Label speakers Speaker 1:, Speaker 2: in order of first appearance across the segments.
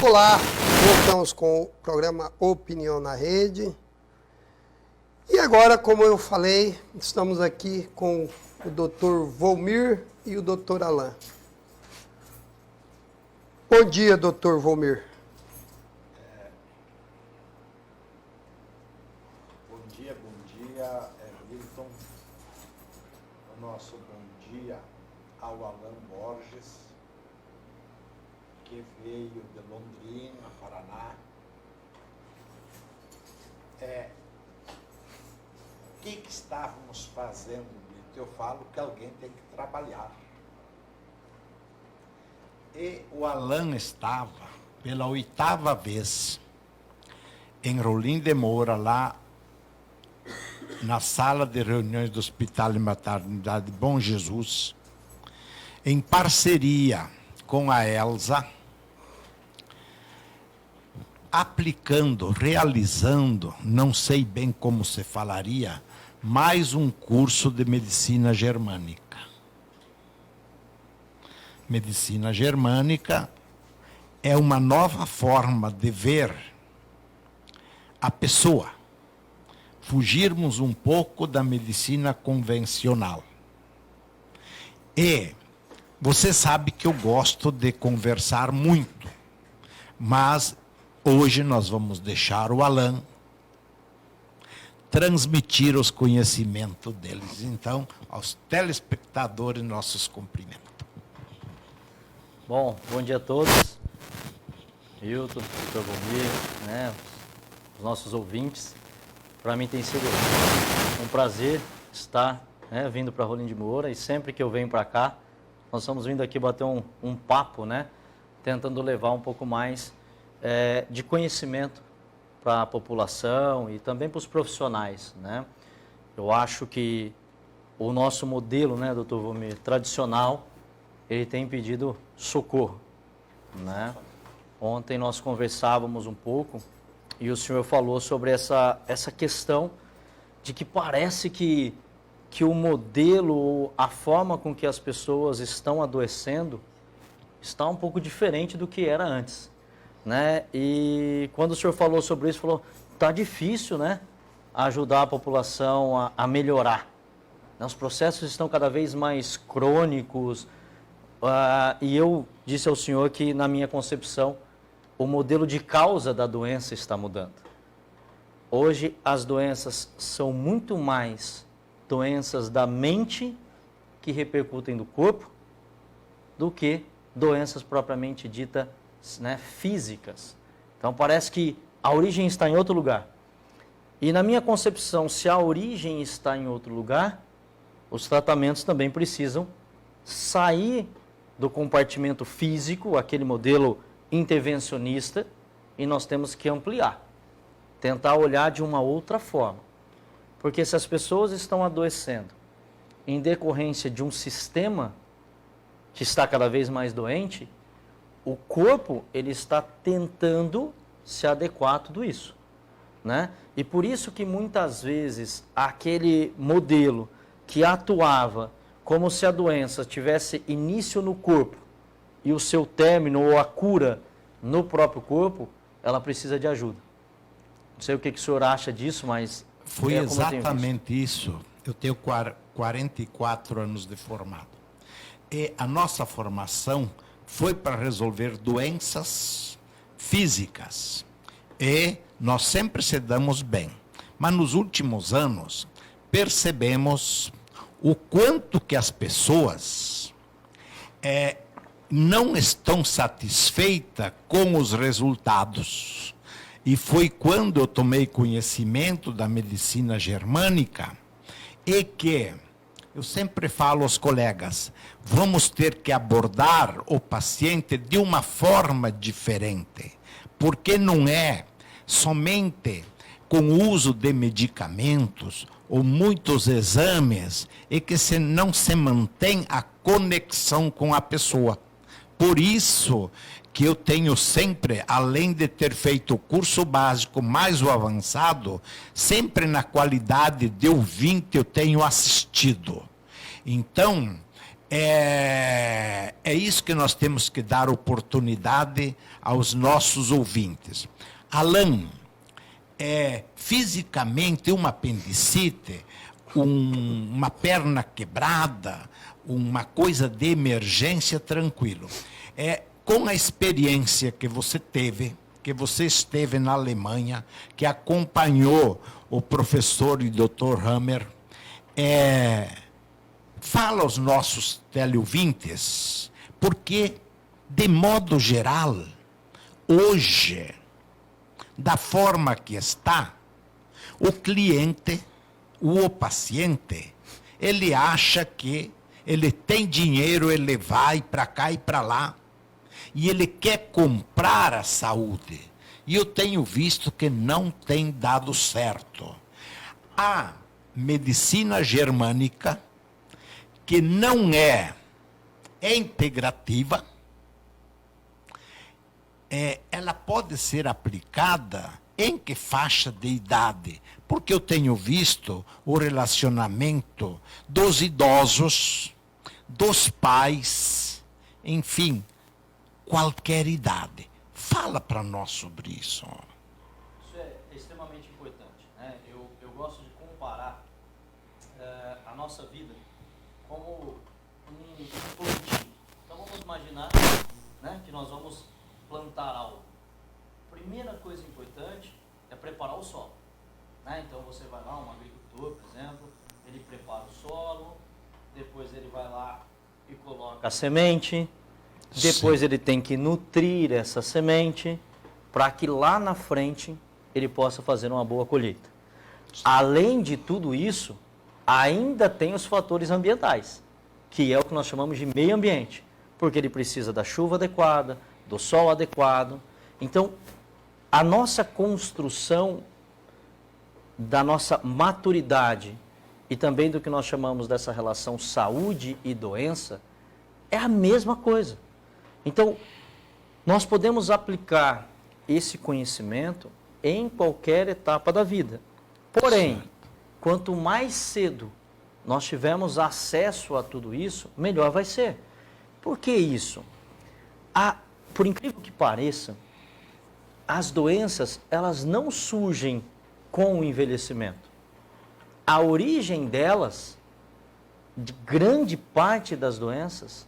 Speaker 1: Olá, voltamos com o programa Opinião na Rede. E agora, como eu falei, estamos aqui com o Dr. Volmir e o Dr. Alain. Bom dia, Dr. Volmir.
Speaker 2: Bom dia, Milton. O nosso bom dia ao Alain Borges, que veio de Londrina, Paraná. O que estávamos fazendo, Milton? Eu falo que alguém tem que trabalhar. E o Alain estava, pela 8ª vez, em Rolim de Moura, lá na sala de reuniões do Hospital de Maternidade Bom Jesus, em parceria com a Elza, aplicando, realizando, não sei bem como se falaria, mais um curso de medicina germânica. Medicina germânica é uma nova forma de ver a pessoa. Fugirmos um pouco da medicina convencional. E você sabe que eu gosto de conversar muito, mas hoje nós vamos deixar o Alain transmitir os conhecimentos deles. Então, aos telespectadores, nossos cumprimentos.
Speaker 3: Bom dia a todos. Milton, Dr. Volmir, os nossos ouvintes. Para mim tem sido um prazer estar vindo para Rolim de Moura, e sempre que eu venho para cá, nós estamos vindo aqui bater um papo, tentando levar um pouco mais de conhecimento para a população e também para os profissionais. Eu acho que o nosso modelo, Dr. Volmir, tradicional, ele tem pedido socorro. Ontem nós conversávamos um pouco e o senhor falou sobre essa questão de que parece que o modelo, a forma com que as pessoas estão adoecendo, está um pouco diferente do que era antes. E quando o senhor falou sobre isso, falou, está difícil, ajudar a população a melhorar. Os processos estão cada vez mais crônicos, e eu disse ao senhor que, na minha concepção, o modelo de causa da doença está mudando. Hoje, as doenças são muito mais doenças da mente que repercutem no corpo do que doenças propriamente ditas, físicas. Então, parece que a origem está em outro lugar. E, na minha concepção, se a origem está em outro lugar, os tratamentos também precisam sair do compartimento físico, aquele modelo intervencionista, e nós temos que ampliar, tentar olhar de uma outra forma. Porque se as pessoas estão adoecendo em decorrência de um sistema que está cada vez mais doente, o corpo ele está tentando se adequar a tudo isso. E por isso que muitas vezes aquele modelo que atuava como se a doença tivesse início no corpo e o seu término ou a cura no próprio corpo, ela precisa de ajuda. Não sei o que o senhor acha disso, mas...
Speaker 2: Foi exatamente isso. Eu tenho 44 anos de formado. E a nossa formação foi para resolver doenças físicas. E nós sempre se damos bem. Mas nos últimos anos, percebemos o quanto que as pessoas não estão satisfeitas com os resultados. E foi quando eu tomei conhecimento da medicina germânica e que, eu sempre falo aos colegas, vamos ter que abordar o paciente de uma forma diferente, porque não é somente com o uso de medicamentos ou muitos exames e que não se mantém a conexão com a pessoa. Por isso que eu tenho sempre, além de ter feito o curso básico mais o avançado, sempre na qualidade de ouvinte eu tenho assistido. Então, É isso que nós temos que dar oportunidade aos nossos ouvintes. Alain, fisicamente uma apendicite, uma perna quebrada, uma coisa de emergência, tranquilo. Com a experiência que você teve, que você esteve na Alemanha, que acompanhou o professor e Dr. Hammer, fala aos nossos teleouvintes, porque, de modo geral, hoje, da forma que está, o cliente, o paciente, ele acha que ele tem dinheiro, ele vai para cá e para lá, e ele quer comprar a saúde. E eu tenho visto que não tem dado certo. A medicina germânica, que não é integrativa, ela pode ser aplicada em que faixa de idade? Porque eu tenho visto o relacionamento dos idosos, dos pais, enfim, qualquer idade. Fala para nós sobre isso.
Speaker 3: Isso é extremamente importante, né? Eu gosto de comparar a nossa vida como um plantio. Então vamos imaginar, né, que nós vamos plantar algo. Primeira coisa importante é preparar o solo, né? Então você vai lá, um agricultor, por exemplo, ele prepara o solo, depois ele vai lá e coloca a semente, depois Sim. ele tem que nutrir essa semente para que lá na frente ele possa fazer uma boa colheita. Sim. Além de tudo isso, ainda tem os fatores ambientais, que é o que nós chamamos de meio ambiente, porque ele precisa da chuva adequada, do sol adequado. Então, a nossa construção da nossa maturidade e também do que nós chamamos dessa relação saúde e doença é a mesma coisa. Então, nós podemos aplicar esse conhecimento em qualquer etapa da vida. Porém, quanto mais cedo nós tivermos acesso a tudo isso, melhor vai ser. Por que isso? Por incrível que pareça, as doenças, elas não surgem com o envelhecimento. A origem delas, de grande parte das doenças,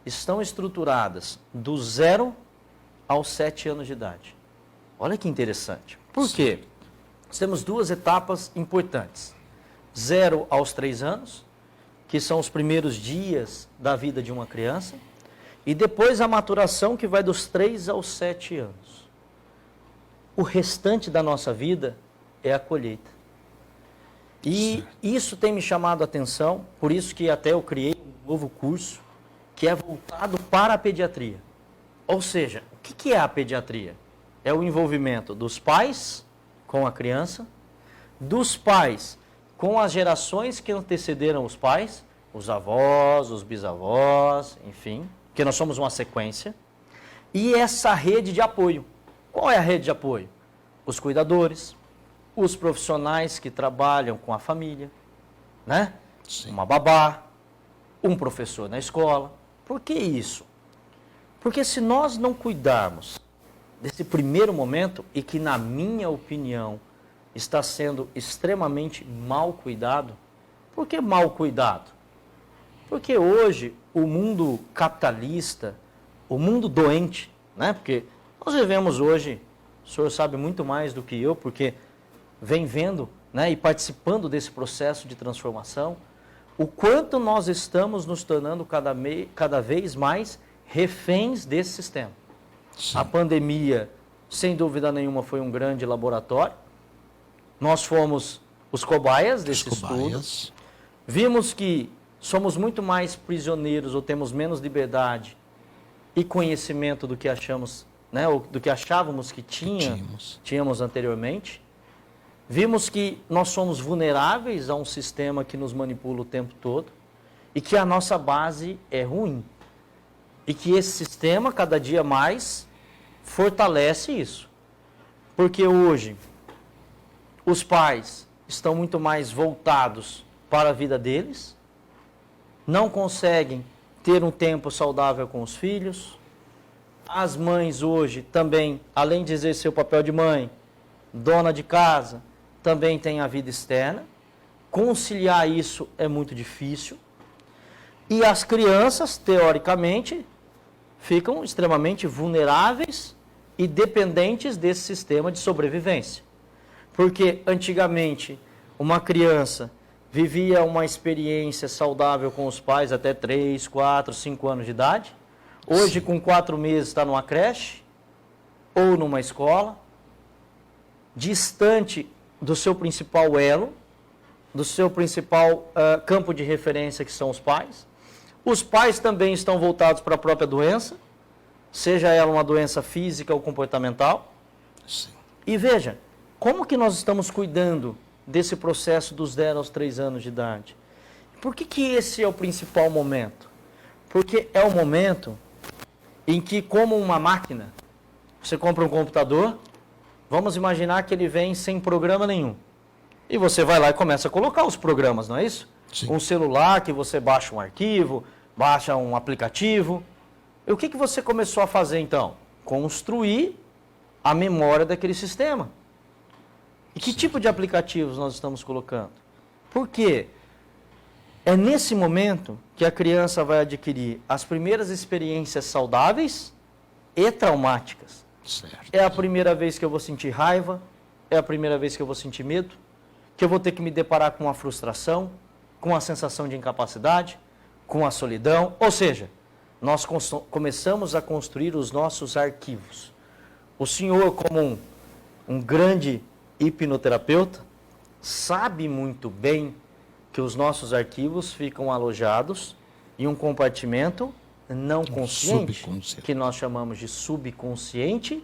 Speaker 3: estão estruturadas do 0 aos 7 anos de idade. Olha que interessante. Por quê? Nós temos duas etapas importantes. 0 aos 3 anos, que são os primeiros dias da vida de uma criança, e depois a maturação, que vai dos 3 aos 7 anos. O restante da nossa vida é a colheita. E isso tem me chamado a atenção, por isso que até eu criei um novo curso, que é voltado para a pediatria. Ou seja, o que é a pediatria? É o envolvimento dos pais com a criança, dos pais com as gerações que antecederam os pais, os avós, os bisavós, enfim, porque nós somos uma sequência, e essa rede de apoio. Qual é a rede de apoio? Os cuidadores, os profissionais que trabalham com a família, né? Sim. Uma babá, um professor na escola. Por que isso? Porque se nós não cuidarmos desse primeiro momento, e que na minha opinião está sendo extremamente mal cuidado. Por que mal cuidado? Porque hoje o mundo capitalista, o mundo doente, né? Porque nós vivemos hoje, o senhor sabe muito mais do que eu, porque vem vendo, né, e participando desse processo de transformação, o quanto nós estamos nos tornando cada vez mais reféns desse sistema. Sim. A pandemia, sem dúvida nenhuma, foi um grande laboratório. Nós fomos os cobaias desse estudo. Vimos que somos muito mais prisioneiros, ou temos menos liberdade e conhecimento do que achamos, né, ou do que achávamos que tínhamos anteriormente. Vimos que nós somos vulneráveis a um sistema que nos manipula o tempo todo e que a nossa base é ruim. E que esse sistema, cada dia mais, fortalece isso. Porque hoje, os pais estão muito mais voltados para a vida deles, não conseguem ter um tempo saudável com os filhos. As mães hoje também, além de exercer o papel de mãe, dona de casa, também têm a vida externa. Conciliar isso é muito difícil. E as crianças, teoricamente, ficam extremamente vulneráveis e dependentes desse sistema de sobrevivência. Porque antigamente uma criança vivia uma experiência saudável com os pais até 3, 4, 5 anos de idade. Hoje, com 4 meses, está numa creche ou numa escola, distante do seu principal elo, do seu principal campo de referência, que são os pais. Os pais também estão voltados para a própria doença, seja ela uma doença física ou comportamental.
Speaker 2: Sim.
Speaker 3: E veja, como que nós estamos cuidando desse processo dos 0 aos 3 anos de idade? Por que esse é o principal momento? Porque é o momento em que, como uma máquina, você compra um computador, vamos imaginar que ele vem sem programa nenhum. E você vai lá e começa a colocar os programas, não é isso?
Speaker 2: Sim.
Speaker 3: Um celular que você baixa um arquivo, baixa um aplicativo. E o que você começou a fazer então? Construir a memória daquele sistema. E que tipo de aplicativos nós estamos colocando? Por quê? É nesse momento que a criança vai adquirir as primeiras experiências saudáveis e traumáticas.
Speaker 2: Certo.
Speaker 3: É a primeira vez que eu vou sentir raiva, é a primeira vez que eu vou sentir medo, que eu vou ter que me deparar com a frustração, com a sensação de incapacidade, com a solidão. Ou seja, nós começamos a construir os nossos arquivos. O senhor, como um grande hipnoterapeuta, sabe muito bem que os nossos arquivos ficam alojados em um compartimento não consciente, que nós chamamos de subconsciente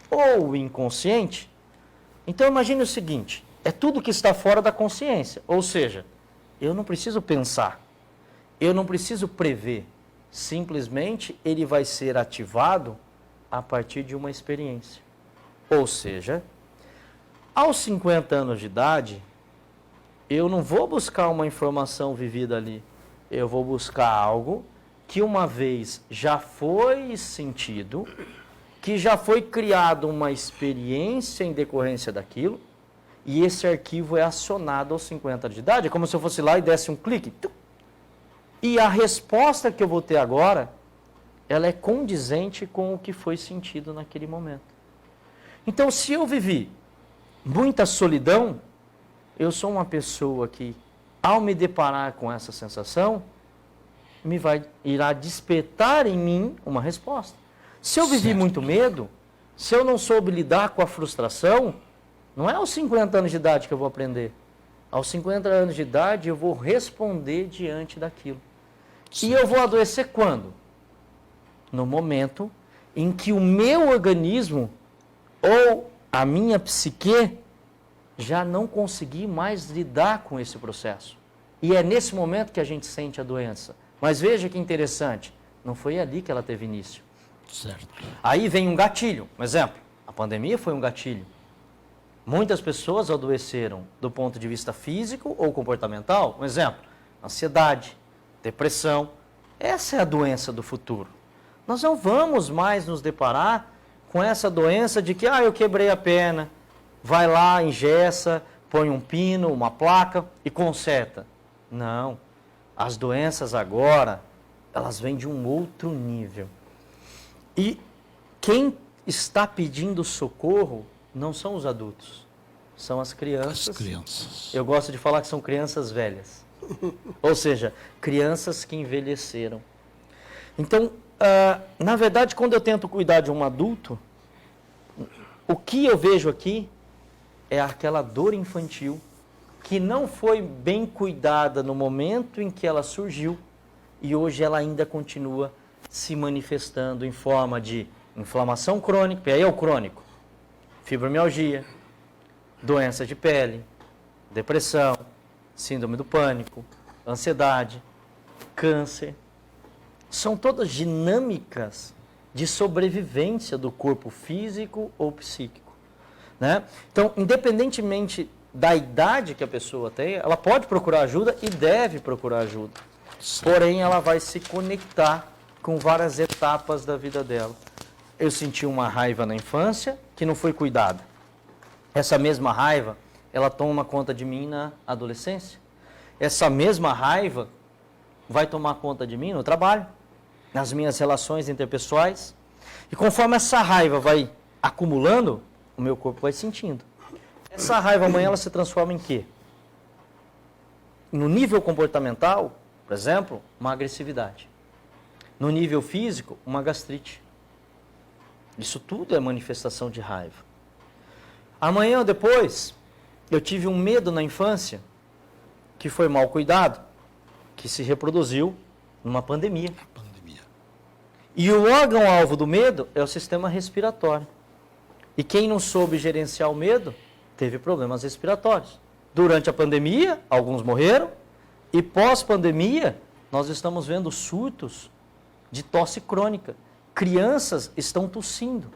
Speaker 3: ou inconsciente. Então imagine o seguinte, é tudo que está fora da consciência, ou seja, eu não preciso pensar, eu não preciso prever, simplesmente ele vai ser ativado a partir de uma experiência. Ou seja, aos 50 anos de idade, eu não vou buscar uma informação vivida ali, eu vou buscar algo que uma vez já foi sentido, que já foi criado uma experiência em decorrência daquilo, e esse arquivo é acionado aos 50 anos de idade. É como se eu fosse lá e desse um clique. E a resposta que eu vou ter agora, ela é condizente com o que foi sentido naquele momento. Então, se eu vivi muita solidão, eu sou uma pessoa que, ao me deparar com essa sensação, irá despertar em mim uma resposta. Se eu vivi muito medo, se eu não soube lidar com a frustração, não é aos 50 anos de idade que eu vou aprender. Aos 50 anos de idade eu vou responder diante daquilo. E eu vou adoecer quando? No momento em que o meu organismo ou a minha psique já não conseguir mais lidar com esse processo. E é nesse momento que a gente sente a doença. Mas veja que interessante, não foi ali que ela teve início.
Speaker 2: Certo.
Speaker 3: Aí vem um gatilho, um exemplo, a pandemia foi um gatilho. Muitas pessoas adoeceram do ponto de vista físico ou comportamental, um exemplo, ansiedade, depressão. Essa é a doença do futuro. Nós não vamos mais nos deparar com essa doença de que, eu quebrei a perna, vai lá, engessa, põe um pino, uma placa e conserta. Não. As doenças agora, elas vêm de um outro nível. E quem está pedindo socorro não são os adultos, são as crianças.
Speaker 2: As crianças.
Speaker 3: Eu gosto de falar que são crianças velhas. Ou seja, crianças que envelheceram. Então, na verdade, quando eu tento cuidar de um adulto, o que eu vejo aqui é aquela dor infantil que não foi bem cuidada no momento em que ela surgiu e hoje ela ainda continua se manifestando em forma de inflamação crônica, e aí é o crônico, fibromialgia, doença de pele, depressão, síndrome do pânico, ansiedade, câncer. São todas dinâmicas de sobrevivência do corpo físico ou psíquico, né? Então, independentemente da idade que a pessoa tem, ela pode procurar ajuda e deve procurar ajuda. Porém, ela vai se conectar com várias etapas da vida dela. Eu senti uma raiva na infância que não foi cuidada. Essa mesma raiva, ela toma conta de mim na adolescência. Essa mesma raiva vai tomar conta de mim no trabalho, nas minhas relações interpessoais. E conforme essa raiva vai acumulando, o meu corpo vai sentindo. Essa raiva amanhã ela se transforma em quê? No nível comportamental, por exemplo, uma agressividade. No nível físico, uma gastrite. Isso tudo é manifestação de raiva. Amanhã ou depois, eu tive um medo na infância que foi mal cuidado, que se reproduziu numa pandemia. E o órgão-alvo do medo é o sistema respiratório. E quem não soube gerenciar o medo, teve problemas respiratórios. Durante a pandemia, alguns morreram, e pós-pandemia, nós estamos vendo surtos de tosse crônica. Crianças estão tossindo.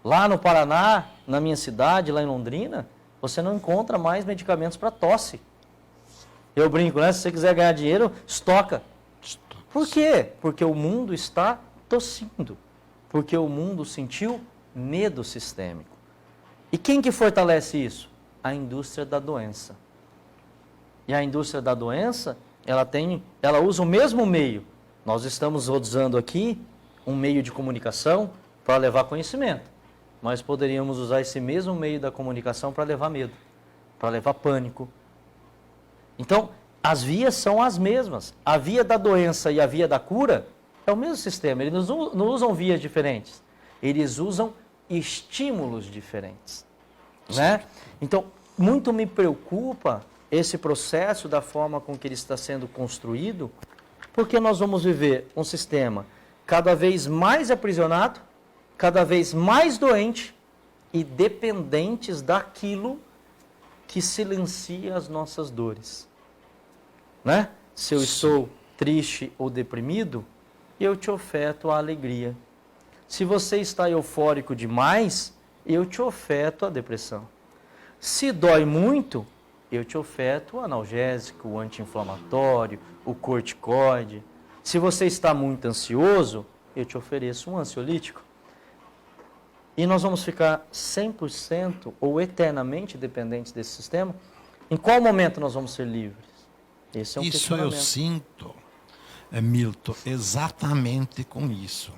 Speaker 3: Lá no Paraná, na minha cidade, lá em Londrina, você não encontra mais medicamentos para tosse. Eu brinco, né? Se você quiser ganhar dinheiro, estoca. Por quê? Porque o mundo está tossindo. Porque o mundo sentiu medo sistêmico. E quem que fortalece isso? A indústria da doença. E a indústria da doença, ela usa o mesmo meio. Nós estamos usando aqui um meio de comunicação para levar conhecimento. Nós poderíamos usar esse mesmo meio da comunicação para levar medo, para levar pânico. Então, as vias são as mesmas. A via da doença e a via da cura é o mesmo sistema. Eles não usam vias diferentes. Eles usam estímulos diferentes. Né? Então, muito me preocupa esse processo da forma com que ele está sendo construído, porque nós vamos viver um sistema cada vez mais aprisionado, cada vez mais doente e dependentes daquilo que silencia as nossas dores. Né? Se eu estou triste ou deprimido, eu te oferto a alegria. Se você está eufórico demais, eu te oferto a depressão. Se dói muito, eu te oferto o analgésico, o anti-inflamatório, o corticoide. Se você está muito ansioso, eu te ofereço um ansiolítico. E nós vamos ficar 100% ou eternamente dependentes desse sistema? Em qual momento nós vamos ser livres? Esse é um questionamento.
Speaker 2: Isso eu sinto, Milton, exatamente com isso.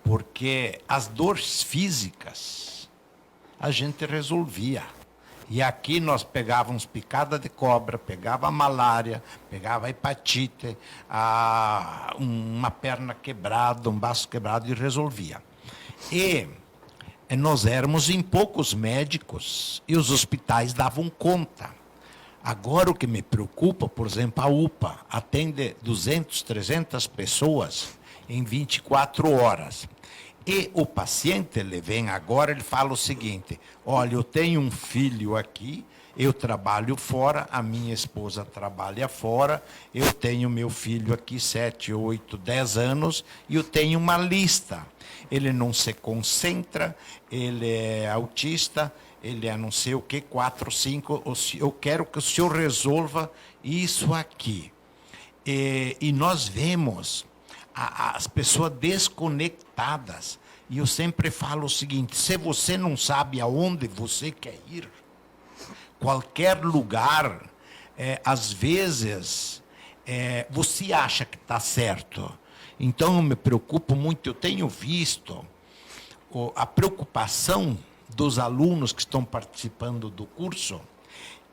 Speaker 2: Porque as dores físicas a gente resolvia. E aqui nós pegávamos picada de cobra, pegava malária, pegava hepatite, uma perna quebrada, um baço quebrado e resolvia. E nós éramos em poucos médicos e os hospitais davam conta. Agora o que me preocupa, por exemplo, a UPA atende 200, 300 pessoas em 24 horas. E o paciente, ele vem agora, ele fala o seguinte: olha, eu tenho um filho aqui, eu trabalho fora, a minha esposa trabalha fora, eu tenho meu filho aqui 7, 8, 10 anos, e eu tenho uma lista. Ele não se concentra, ele é autista, ele é não sei o que, 4, 5, eu quero que o senhor resolva isso aqui. E nós vemos as pessoas desconectadas. E eu sempre falo o seguinte: se você não sabe aonde você quer ir, qualquer lugar, às vezes, você acha que está certo. Então eu me preocupo muito, eu tenho visto a preocupação dos alunos que estão participando do curso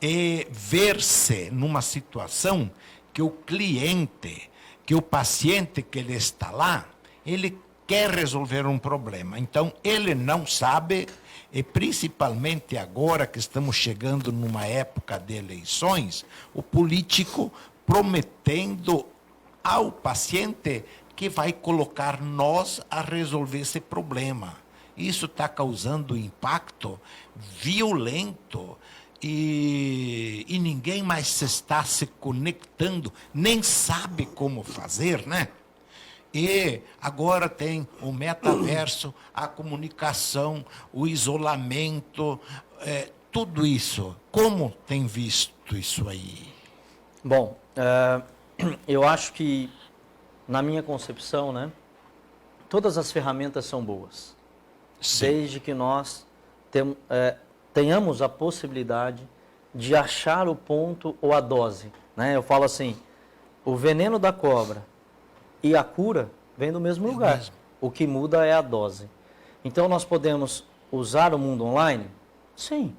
Speaker 2: é ver-se numa situação que o cliente, que o paciente que ele está lá, ele quer resolver um problema. Então, ele não sabe, e principalmente agora que estamos chegando numa época de eleições, o político prometendo ao paciente que vai colocar nós a resolver esse problema. Isso está causando impacto violento. E ninguém mais se está se conectando, nem sabe como fazer, né? E agora tem o metaverso, a comunicação, o isolamento, tudo isso. Como tem visto isso aí?
Speaker 3: Bom, eu acho que, na minha concepção, né, todas as ferramentas são boas.
Speaker 2: Sim.
Speaker 3: Desde que nós tenhamos a possibilidade de achar o ponto ou a dose. Né? Eu falo assim, o veneno da cobra e a cura vem do mesmo lugar.
Speaker 2: Mesmo.
Speaker 3: O que muda é a dose. Então, nós podemos usar o mundo online? Sim,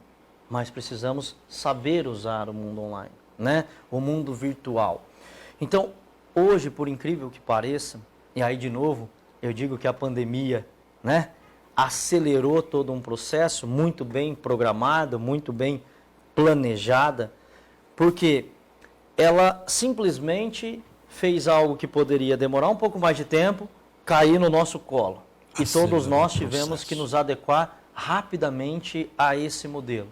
Speaker 3: mas precisamos saber usar o mundo online, né? O mundo virtual. Então, hoje, por incrível que pareça, e aí, de novo, eu digo que a pandemia, né, acelerou todo um processo muito bem programado, muito bem planejada, porque ela simplesmente fez algo que poderia demorar um pouco mais de tempo, cair no nosso colo. E todos nós tivemos que nos adequar rapidamente a esse modelo.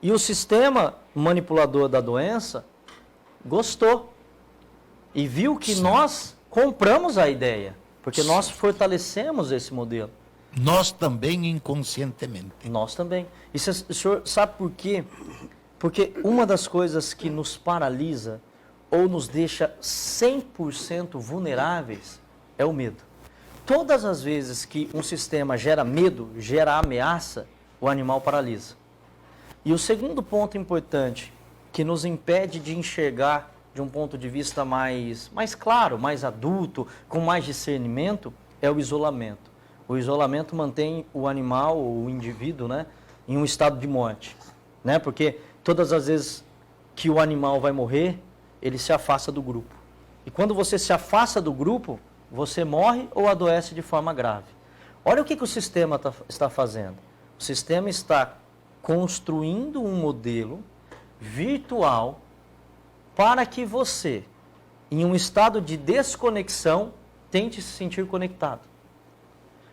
Speaker 3: E o sistema manipulador da doença gostou e viu que nós compramos a ideia, porque nós fortalecemos esse modelo.
Speaker 2: Nós também inconscientemente.
Speaker 3: Nós também. E o senhor sabe por quê? Porque uma das coisas que nos paralisa ou nos deixa 100% vulneráveis é o medo. Todas as vezes que um sistema gera medo, gera ameaça, o animal paralisa. E o segundo ponto importante, que nos impede de enxergar de um ponto de vista mais claro, mais adulto, com mais discernimento, é o isolamento. O isolamento mantém o animal, o indivíduo, né, em um estado de morte. Né? Porque todas as vezes que o animal vai morrer, ele se afasta do grupo. E quando você se afasta do grupo, você morre ou adoece de forma grave. Olha o que o sistema está fazendo. O sistema está construindo um modelo virtual para que você, em um estado de desconexão, tente se sentir conectado.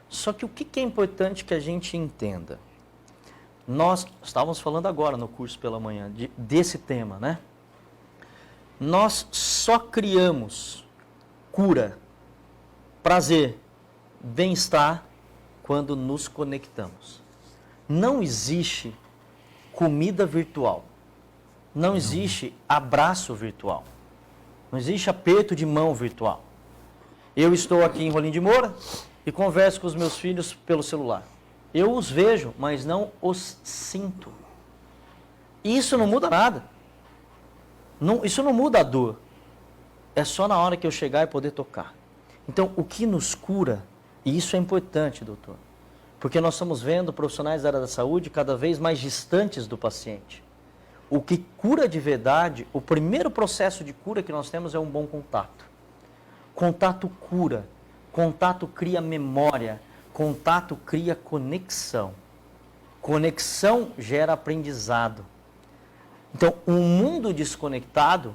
Speaker 3: Só que o que é importante que a gente entenda? Nós estávamos falando agora no curso pela manhã desse tema, né? Nós só criamos cura, prazer, bem-estar quando nos conectamos. Não existe comida virtual. Não existe abraço virtual. Não existe aperto de mão virtual. Eu estou aqui em Rolim de Moura e converso com os meus filhos pelo celular. Eu os vejo, mas não os sinto. E isso não muda nada. Isso não muda a dor. É só na hora que eu chegar e poder tocar. Então, o que nos cura, e isso é importante, doutor, porque nós estamos vendo profissionais da área da saúde cada vez mais distantes do paciente. O que cura de verdade, o primeiro processo de cura que nós temos é um bom contato. Contato cura, contato cria memória, contato cria conexão. Conexão gera aprendizado. Então, um mundo desconectado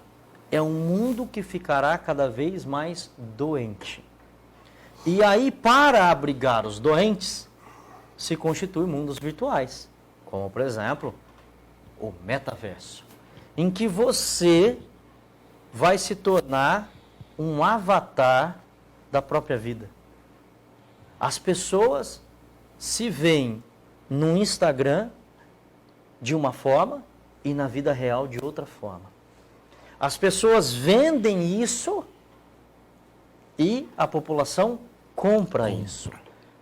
Speaker 3: é um mundo que ficará cada vez mais doente. E aí, para abrigar os doentes, se constituem mundos virtuais, como, por exemplo, o metaverso, em que você vai se tornar um avatar da própria vida. As pessoas se veem no Instagram de uma forma e na vida real de outra forma. As pessoas vendem isso e a população compra isso.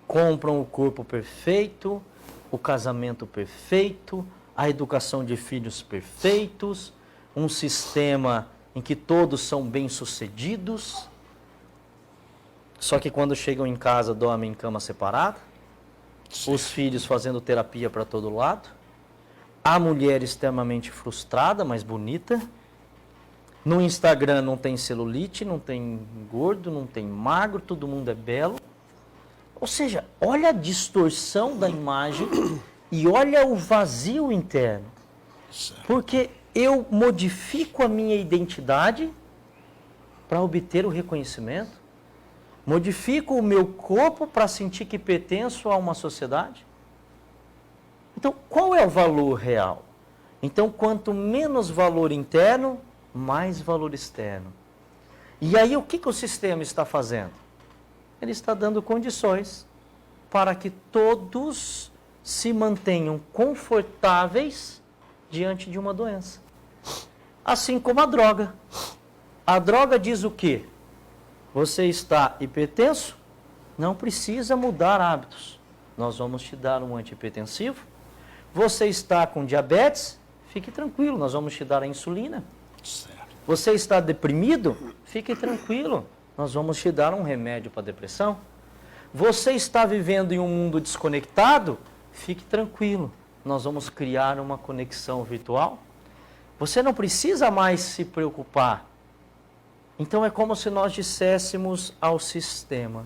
Speaker 3: Compram o corpo perfeito, o casamento perfeito, a educação de filhos perfeitos, um sistema em que todos são bem-sucedidos. Só que quando chegam em casa, dormem em cama separada, os filhos fazendo terapia para todo lado, a mulher extremamente frustrada, mas bonita. No Instagram não tem celulite, não tem gordo, não tem magro, todo mundo é belo. Ou seja, olha a distorção da imagem e olha o vazio interno. Porque eu modifico a minha identidade para obter o reconhecimento, modifico o meu corpo para sentir que pertenço a uma sociedade. Então, qual é o valor real? Então, quanto menos valor interno, mais valor externo. E aí, o que o sistema está fazendo? Ele está dando condições para que todos se mantenham confortáveis diante de uma doença. Assim como a droga. A droga diz o quê? Você está hipertenso? Não precisa mudar hábitos. Nós vamos te dar um antihipertensivo. Você está com diabetes? Fique tranquilo, nós vamos te dar a insulina.
Speaker 2: Certo.
Speaker 3: Você está deprimido? Fique tranquilo, nós vamos te dar um remédio para depressão. Você está vivendo em um mundo desconectado? Fique tranquilo, nós vamos criar uma conexão virtual. Você não precisa mais se preocupar. Então é como se nós disséssemos ao sistema: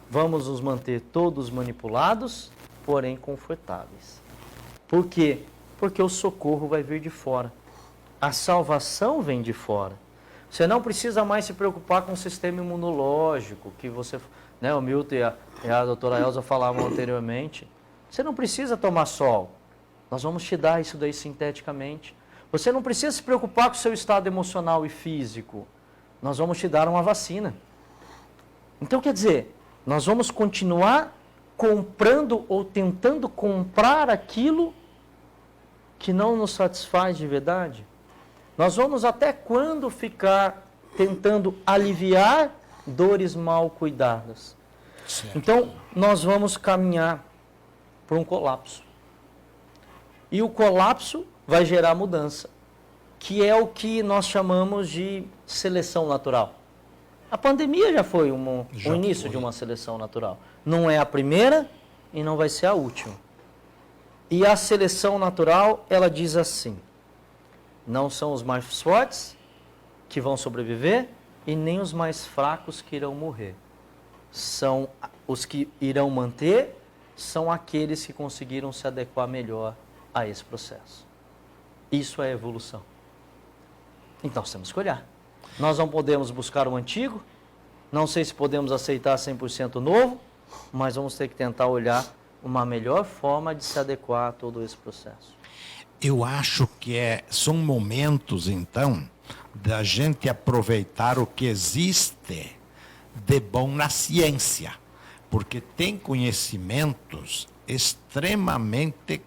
Speaker 3: vamos nos manter todos manipulados, porém confortáveis. Por quê? Porque o socorro vai vir de fora. A salvação vem de fora. Você não precisa mais se preocupar com o sistema imunológico, que você, né, o Milton e a doutora Elza falavam anteriormente. Você não precisa tomar sol. Nós vamos te dar isso daí sinteticamente. Você não precisa se preocupar com o seu estado emocional e físico. Nós vamos te dar uma vacina. Então, quer dizer, nós vamos continuar comprando ou tentando comprar aquilo que não nos satisfaz de verdade? Nós vamos até quando ficar tentando aliviar dores mal cuidadas?
Speaker 2: Certo.
Speaker 3: Então, nós vamos caminhar para um colapso. E o colapso vai gerar mudança, que é o que nós chamamos de seleção natural. A pandemia já foi o início de uma seleção natural. Não é a primeira e não vai ser a última. E a seleção natural, ela diz assim: não são os mais fortes que vão sobreviver e nem os mais fracos que irão morrer. São os que irão manter, são aqueles que conseguiram se adequar melhor a esse processo. Isso é evolução. Então, temos que olhar. Nós não podemos buscar o antigo, não sei se podemos aceitar 100% novo, mas vamos ter que tentar olhar uma melhor forma de se adequar a todo esse processo.
Speaker 2: Eu acho que são momentos, então, da gente aproveitar o que existe de bom na ciência, porque tem conhecimentos extremamente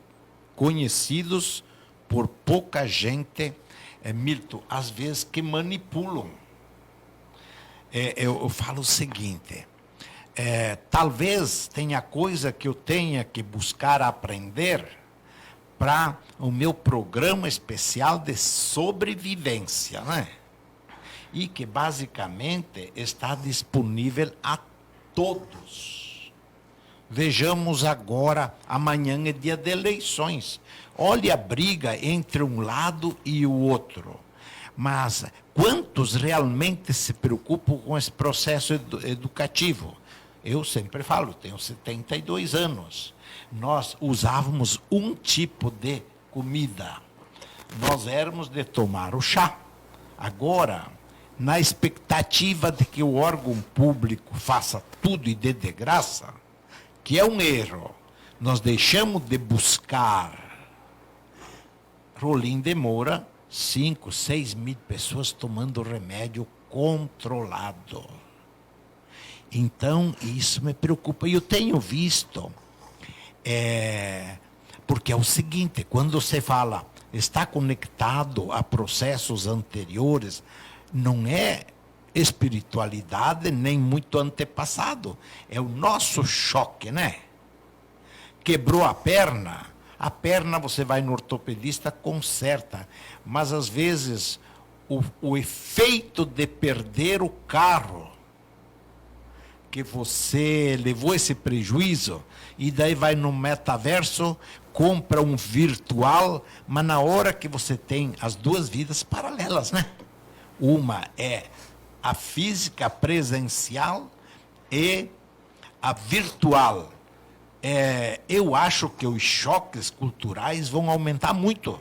Speaker 2: conhecidos por pouca gente, Milton, às vezes que manipulam. Eu falo o seguinte: talvez tenha coisa que eu tenha que buscar aprender para o meu programa especial de sobrevivência, né? E que basicamente está disponível a todos. Vejamos agora, amanhã é dia de eleições. Olha a briga entre um lado e o outro. Mas quantos realmente se preocupam com esse processo educativo? Eu sempre falo, tenho 72 anos. Nós usávamos um tipo de comida. Nós éramos de tomar o chá. Agora, na expectativa de que o órgão público faça tudo e dê de graça, que é um erro, nós deixamos de buscar. Rolim demora 5, 6 mil pessoas tomando remédio controlado. Então, isso me preocupa. E eu tenho visto, porque é o seguinte, quando você fala, está conectado a processos anteriores, não é espiritualidade nem muito antepassado. É o nosso choque, né? Quebrou a perna você vai no ortopedista, conserta. Mas às vezes o efeito de perder o carro, que você levou esse prejuízo, e daí vai no metaverso, compra um virtual, mas na hora que você tem as duas vidas paralelas, né? Uma é a física presencial e a virtual. Eu acho que os choques culturais vão aumentar muito.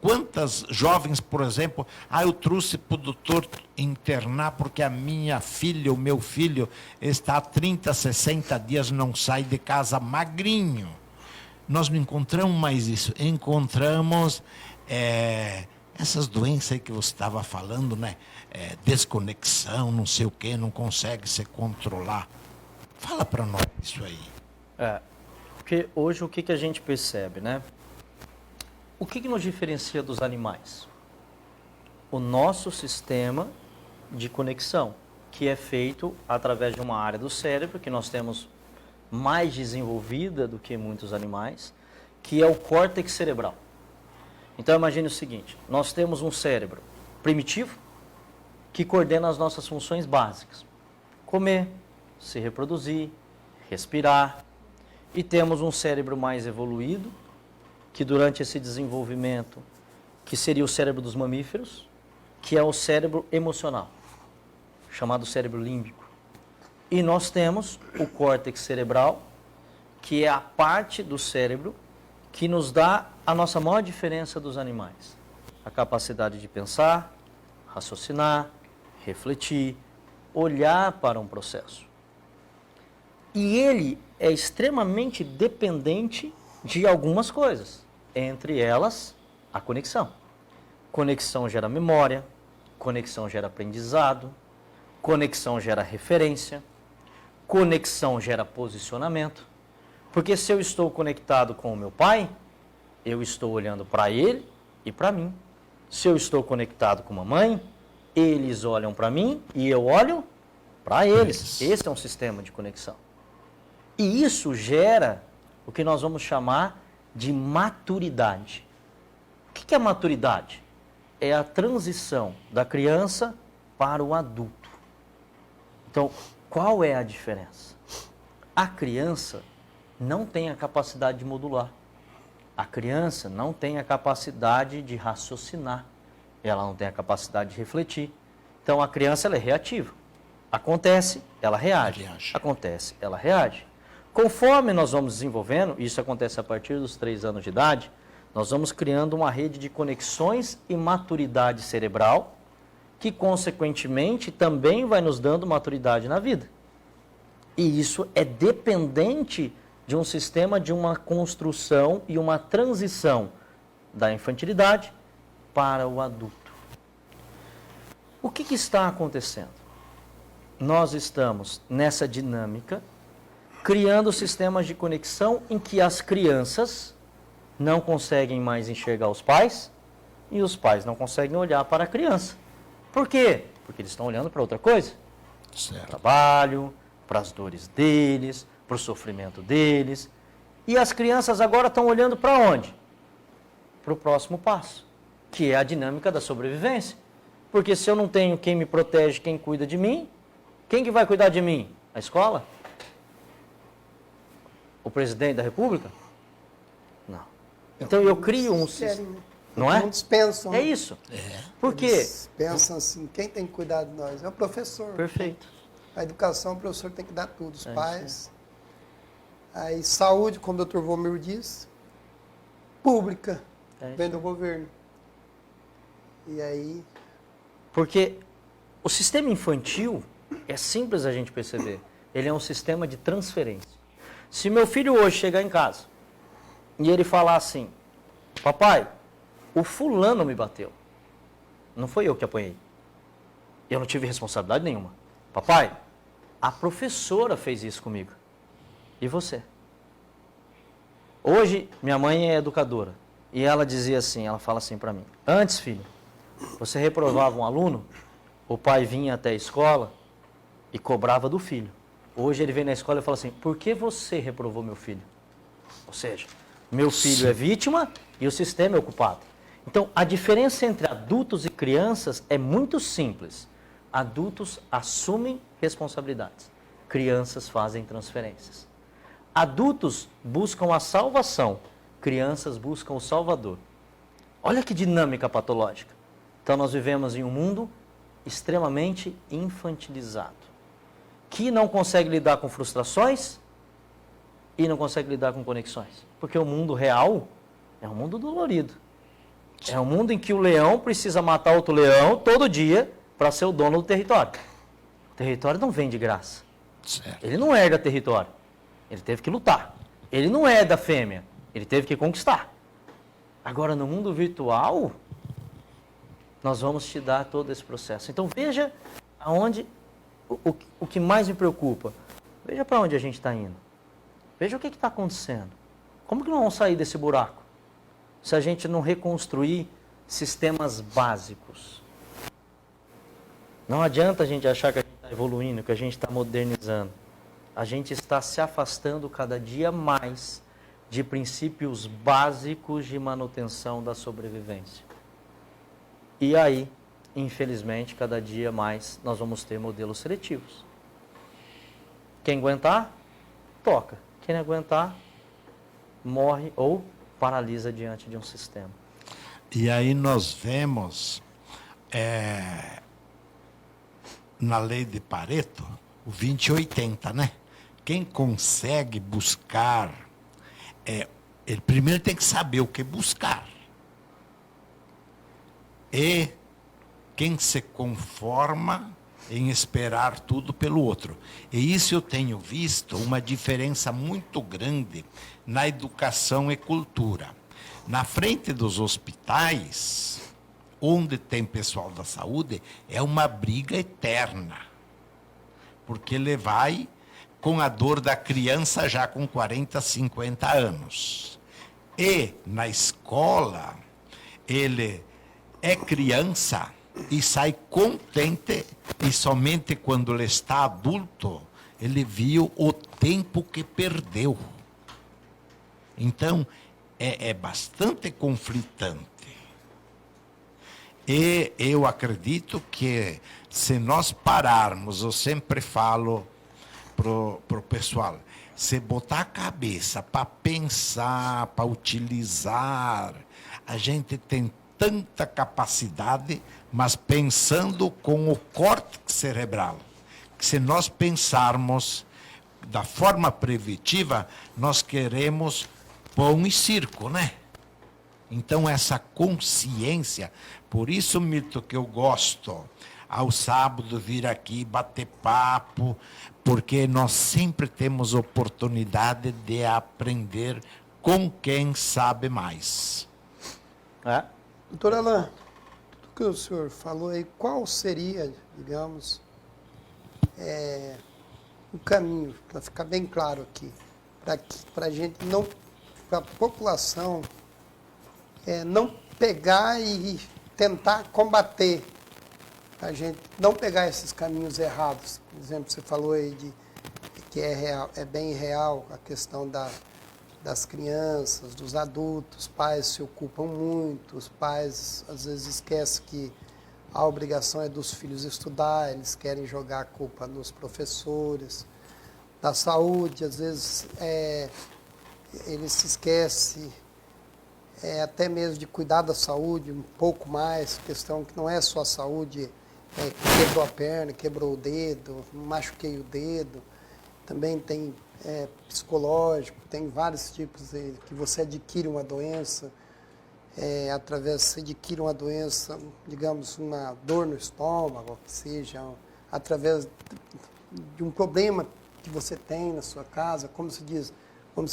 Speaker 2: Quantas jovens, por exemplo, eu trouxe para o doutor internar porque a minha filha, o meu filho, está há 30, 60 dias, não sai de casa, magrinho. Nós não encontramos mais isso. Encontramos essas doenças aí que você estava falando, né? Desconexão, não sei o quê, não consegue se controlar. Fala para nós isso aí.
Speaker 3: Porque hoje o que a gente percebe, né? O que nos diferencia dos animais? O nosso sistema de conexão, que é feito através de uma área do cérebro que nós temos mais desenvolvida do que muitos animais, que é o córtex cerebral. Então imagine o seguinte, nós temos um cérebro primitivo que coordena as nossas funções básicas. Comer, se reproduzir, respirar. E temos um cérebro mais evoluído, que durante esse desenvolvimento, que seria o cérebro dos mamíferos, que é o cérebro emocional, chamado cérebro límbico. E nós temos o córtex cerebral, que é a parte do cérebro que nos dá a nossa maior diferença dos animais. A capacidade de pensar, raciocinar, refletir, olhar para um processo. E ele é extremamente dependente de algumas coisas, entre elas a conexão. Conexão gera memória, conexão gera aprendizado, conexão gera referência, conexão gera posicionamento. Porque se eu estou conectado com o meu pai, eu estou olhando para ele e para mim. Se eu estou conectado com a mamãe, eles olham para mim e eu olho para eles. Esse é um sistema de conexão. E isso gera o que nós vamos chamar de maturidade. O que é maturidade? É a transição da criança para o adulto. Então, qual é a diferença? A criança não tem a capacidade de modular. A criança não tem a capacidade de raciocinar. Ela não tem a capacidade de refletir. Então, a criança ela é reativa. Acontece, ela reage. Acontece, ela reage. Conforme nós vamos desenvolvendo, isso acontece a partir dos 3 anos de idade, nós vamos criando uma rede de conexões e maturidade cerebral, que consequentemente também vai nos dando maturidade na vida. E isso é dependente de um sistema de uma construção e uma transição da infantilidade para o adulto. O que está acontecendo? Nós estamos nessa dinâmica criando sistemas de conexão em que as crianças não conseguem mais enxergar os pais e os pais não conseguem olhar para a criança. Por quê? Porque eles estão olhando para outra coisa. Para o trabalho, para as dores deles, para o sofrimento deles. E as crianças agora estão olhando para onde? Para o próximo passo, que é a dinâmica da sobrevivência. Porque se eu não tenho quem me protege, quem cuida de mim, quem que vai cuidar de mim? A escola? O presidente da República? Não. Então eu crio um sistema. Não é?
Speaker 1: Muitos pensam.
Speaker 3: É isso. Por quê?
Speaker 1: Eles pensam assim, quem tem que cuidar de nós? É o professor.
Speaker 3: Perfeito.
Speaker 1: A educação, o professor tem que dar tudo, os pais. Aí saúde, como o Dr. Volmir diz, pública, vem do governo. E aí...
Speaker 3: Porque o sistema infantil é simples a gente perceber. Ele é um sistema de transferência. Se meu filho hoje chegar em casa e ele falar assim, papai, o fulano me bateu. Não foi eu que apanhei. Eu não tive responsabilidade nenhuma. Papai, a professora fez isso comigo. E você? Hoje, minha mãe é educadora. E ela dizia assim, ela fala assim para mim. Antes, filho, você reprovava um aluno, o pai vinha até a escola e cobrava do filho. Hoje ele vem na escola e fala assim, por que você reprovou meu filho? Ou seja, meu filho é vítima e o sistema é o culpado. Então, a diferença entre adultos e crianças é muito simples. Adultos assumem responsabilidades. Crianças fazem transferências. Adultos buscam a salvação. Crianças buscam o salvador. Olha que dinâmica patológica. Então, nós vivemos em um mundo extremamente infantilizado, que não consegue lidar com frustrações e não consegue lidar com conexões. Porque o mundo real é um mundo dolorido. É um mundo em que o leão precisa matar outro leão todo dia para ser o dono do território. O território não vem de graça. Ele não herda território. Ele teve que lutar. Ele não é da fêmea. Ele teve que conquistar. Agora, no mundo virtual, nós vamos te dar todo esse processo. Então, veja aonde... O que mais me preocupa, veja para onde a gente está indo. Veja o que está acontecendo. Como que nós vamos sair desse buraco? Se a gente não reconstruir sistemas básicos. Não adianta a gente achar que a gente está evoluindo, que a gente está modernizando. A gente está se afastando cada dia mais de princípios básicos de manutenção da sobrevivência. E aí, infelizmente, cada dia mais nós vamos ter modelos seletivos. Quem aguentar, toca. Quem não aguentar, morre ou paralisa diante de um sistema.
Speaker 2: E aí nós vemos, na lei de Pareto, o 20-80, né? Quem consegue buscar, ele primeiro tem que saber o que buscar. E quem se conforma em esperar tudo pelo outro. E isso eu tenho visto uma diferença muito grande na educação e cultura. Na frente dos hospitais, onde tem pessoal da saúde, é uma briga eterna. Porque ele vai com a dor da criança já com 40, 50 anos. E na escola, ele é criança e sai contente, e somente quando ele está adulto, ele viu o tempo que perdeu. Então, é bastante conflitante. E eu acredito que se nós pararmos, eu sempre falo pro pessoal, se botar a cabeça para pensar, para utilizar, a gente tem tanta capacidade, mas pensando com o córtex cerebral. Que se nós pensarmos da forma preventiva, nós queremos pão e circo, né? Então, essa consciência, por isso, Milton, que eu gosto, ao sábado, vir aqui, bater papo, porque nós sempre temos oportunidade de aprender com quem sabe mais.
Speaker 1: Doutor Alain, tudo que o senhor falou aí, qual seria, digamos, o caminho, para ficar bem claro aqui, para a gente não, para a população não pegar e tentar combater, a gente não pegar esses caminhos errados. Por exemplo, você falou aí de que é bem real a questão das crianças, dos adultos, os pais se ocupam muito, os pais às vezes esquecem que a obrigação é dos filhos estudar, eles querem jogar a culpa nos professores, da saúde, às vezes eles se esquecem até mesmo de cuidar da saúde um pouco mais, questão que não é só a saúde, quebrou a perna, quebrou o dedo, machuquei o dedo, também tem psicológico, tem vários tipos que você adquire uma doença, você adquire uma doença, digamos, uma dor no estômago, ou que seja, através de um problema que você tem na sua casa, como se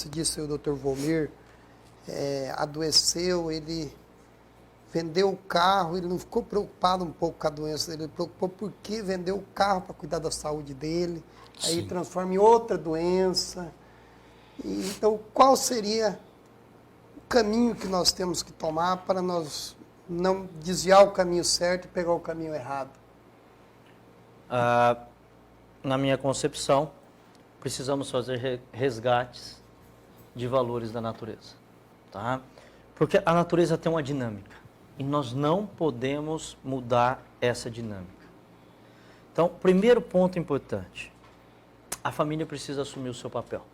Speaker 1: disse o Dr. Volmir, adoeceu, ele vendeu o carro, ele não ficou preocupado um pouco com a doença, ele preocupou porque vendeu o carro para cuidar da saúde dele, aí
Speaker 2: Sim.
Speaker 1: transforma em outra doença. Então, qual seria o caminho que nós temos que tomar para nós não desviar o caminho certo e pegar o caminho errado?
Speaker 3: Na minha concepção, precisamos fazer resgates de valores da natureza. Tá? Porque a natureza tem uma dinâmica e nós não podemos mudar essa dinâmica. Então, primeiro ponto importante, a família precisa assumir o seu papel.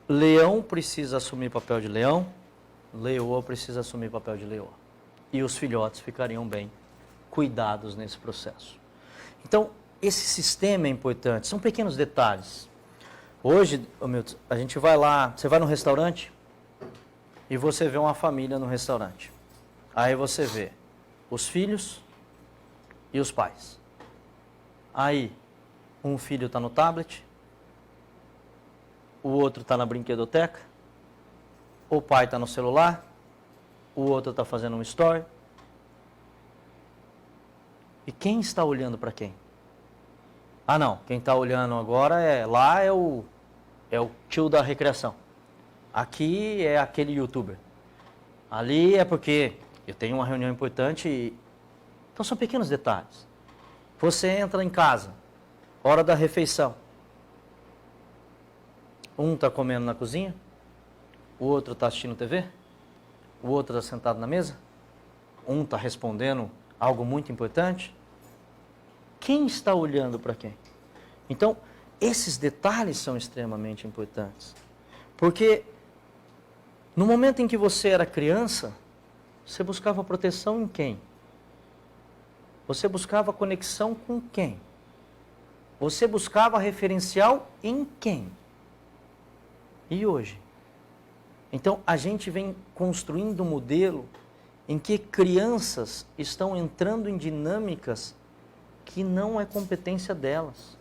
Speaker 3: Leão precisa assumir o papel de leão, leoa precisa assumir o papel de leoa. E os filhotes ficariam bem cuidados nesse processo. Então, esse sistema é importante, são pequenos detalhes. Hoje, Milton, a gente vai lá, você vai no restaurante e você vê uma família no restaurante. Aí você vê os filhos e os pais. Aí, um filho está no tablet, o outro está na brinquedoteca, o pai está no celular, o outro está fazendo um story. E quem está olhando para quem? Ah, não, quem está olhando agora é o tio da recreação. Aqui é aquele youtuber. Ali é porque eu tenho uma reunião importante. Então são pequenos detalhes. Você entra em casa, hora da refeição. Um está comendo na cozinha, o outro está assistindo TV, o outro está sentado na mesa, um está respondendo algo muito importante. Quem está olhando para quem? Então, esses detalhes são extremamente importantes. Porque no momento em que você era criança, você buscava proteção em quem? Você buscava conexão com quem? Você buscava referencial em quem? E hoje? Então, a gente vem construindo um modelo em que crianças estão entrando em dinâmicas que não é competência delas.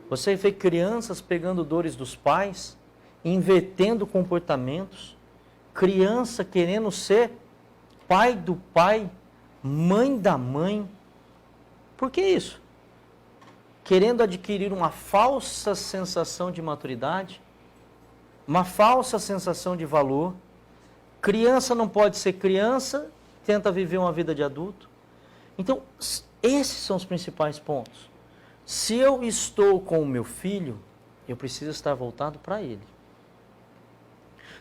Speaker 3: Você vê crianças pegando dores dos pais, invertendo comportamentos, criança querendo ser pai do pai, mãe da mãe. Por que isso? Querendo adquirir uma falsa sensação de maturidade, uma falsa sensação de valor. Criança não pode ser criança, tenta viver uma vida de adulto. Então, esses são os principais pontos. Se eu estou com o meu filho, eu preciso estar voltado para ele.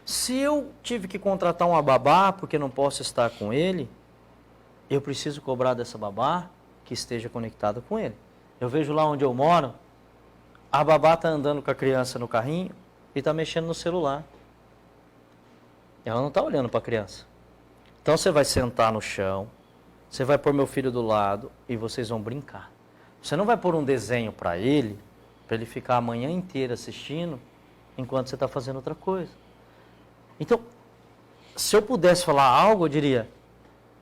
Speaker 3: Se eu tive que contratar uma babá porque não posso estar com ele, eu preciso cobrar dessa babá que esteja conectada com ele. Eu vejo lá onde eu moro, a babá está andando com a criança no carrinho e está mexendo no celular. Ela não está olhando para a criança. Então você vai sentar no chão, você vai pôr meu filho do lado e vocês vão brincar. Você não vai pôr um desenho para ele ficar a manhã inteira assistindo, enquanto você está fazendo outra coisa. Então, se eu pudesse falar algo, eu diria,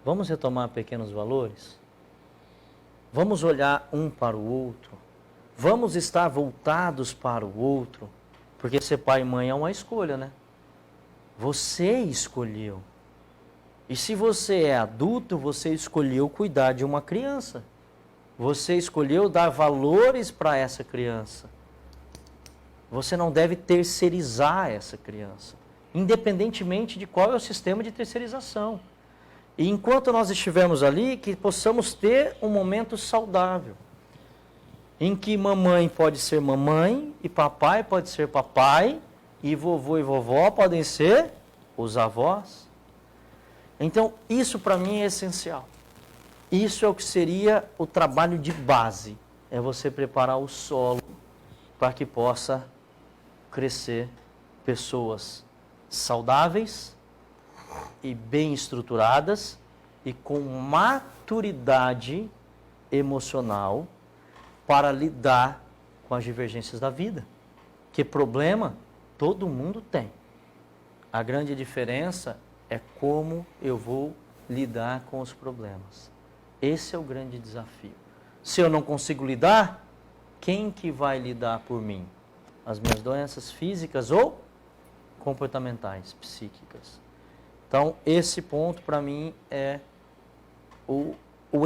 Speaker 3: vamos retomar pequenos valores? Vamos olhar um para o outro? Vamos estar voltados para o outro? Porque ser pai e mãe é uma escolha, né? Você escolheu. E se você é adulto, você escolheu cuidar de uma criança. Você escolheu dar valores para essa criança. Você não deve terceirizar essa criança, independentemente de qual é o sistema de terceirização. E enquanto nós estivermos ali, que possamos ter um momento saudável, em que mamãe pode ser mamãe, e papai pode ser papai, e vovô e vovó podem ser os avós. Então, isso para mim é essencial. Isso é o que seria o trabalho de base, é você preparar o solo para que possa crescer pessoas saudáveis e bem estruturadas e com maturidade emocional para lidar com as divergências da vida. Que problema todo mundo tem. A grande diferença é como eu vou lidar com os problemas. Esse é o grande desafio. Se eu não consigo lidar, quem que vai lidar por mim? As minhas doenças físicas ou comportamentais, psíquicas. Então, esse ponto para mim é o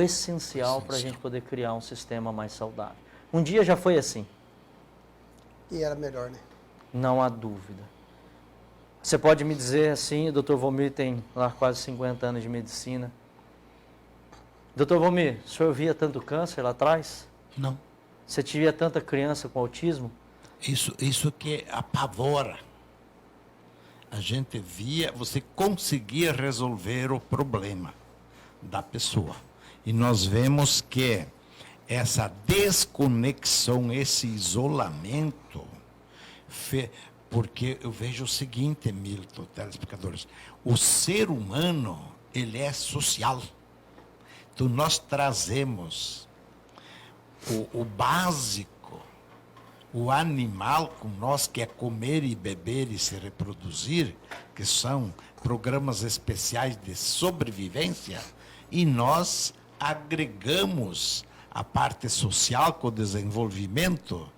Speaker 3: essencial para a gente poder criar um sistema mais saudável. Um dia já foi assim.
Speaker 1: E era melhor, né?
Speaker 3: Não há dúvida. Você pode me dizer assim, o Dr. Volmir tem lá quase 50 anos de medicina. Dr. Volmir, o senhor via tanto câncer lá atrás?
Speaker 2: Não.
Speaker 3: Você tinha tanta criança com autismo?
Speaker 2: Isso que apavora. A gente via, você conseguia resolver o problema da pessoa. E nós vemos que essa desconexão, esse isolamento, porque eu vejo o seguinte, Milton, telespectadores, o ser humano, ele é social. Então nós trazemos o básico, o animal com nós, que é comer e beber e se reproduzir, que são programas especiais de sobrevivência, e nós agregamos a parte social com o desenvolvimento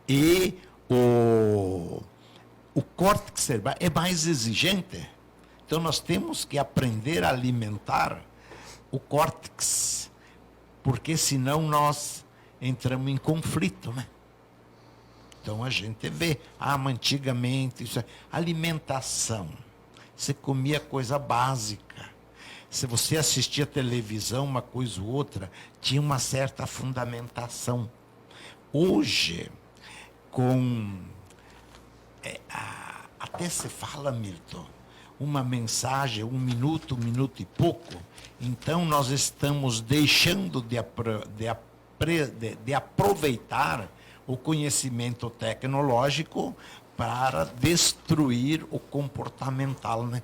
Speaker 2: e o córtex cerebral é mais exigente. Então nós temos que aprender a alimentar o córtex, porque senão nós entramos em conflito, né? Então a gente vê, mas antigamente, alimentação, você comia coisa básica, se você assistia televisão, uma coisa ou outra, tinha uma certa fundamentação. Hoje, até se fala, Milton, uma mensagem, 1 minuto, 1 minuto e pouco, então nós estamos deixando de aproveitar o conhecimento tecnológico para destruir o comportamental, né?